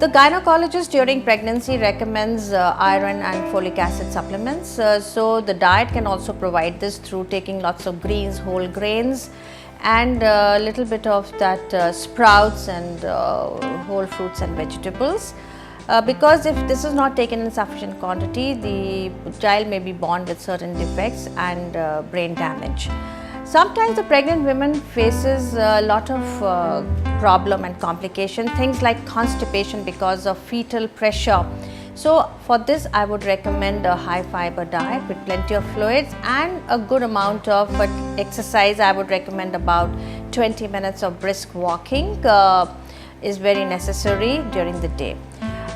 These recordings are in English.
The gynecologist during pregnancy recommends iron and folic acid supplements. So the diet can also provide this through taking lots of greens, whole grains, and a little bit of that sprouts and whole fruits and vegetables. Because if this is not taken in sufficient quantity, the child may be born with certain defects and brain damage. Sometimes the pregnant woman faces a lot of problem and complication, things like constipation because of fetal pressure. So for this I would recommend a high fiber diet with plenty of fluids and a good amount of exercise. I would recommend about 20 minutes of brisk walking is very necessary during the day.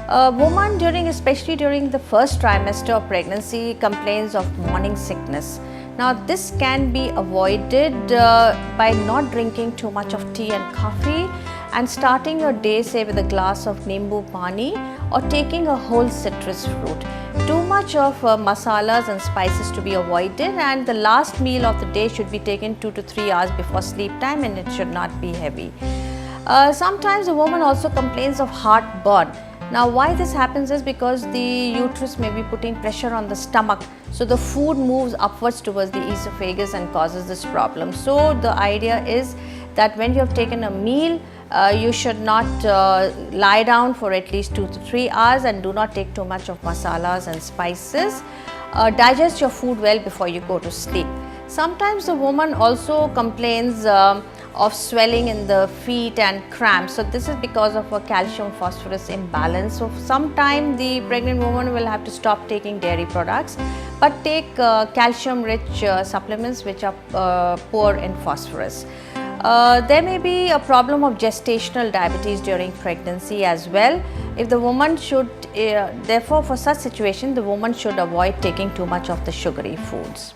A woman especially during the first trimester of pregnancy complains of morning sickness. Now this can be avoided by not drinking too much of tea and coffee and starting your day say with a glass of nimbu pani or taking a whole citrus fruit. Too much of masalas and spices to be avoided, and the last meal of the day should be taken 2 to 3 hours before sleep time, and it should not be heavy. Sometimes a woman also complains of heartburn. Now why this happens is because the uterus may be putting pressure on the stomach, so the food moves upwards towards the esophagus and causes this problem. So the idea is that when you have taken a meal, you should not lie down for at least 2 to 3 hours and do not take too much of masalas and spices. Digest your food well before you go to sleep. Sometimes the woman also complains of swelling in the feet and cramps. So this is because of a calcium phosphorus imbalance. So sometime the pregnant woman will have to stop taking dairy products but take calcium rich supplements which are poor in phosphorus. There may be a problem of gestational diabetes during pregnancy as well. If the woman should, therefore for such situation the woman should avoid taking too much of the sugary foods.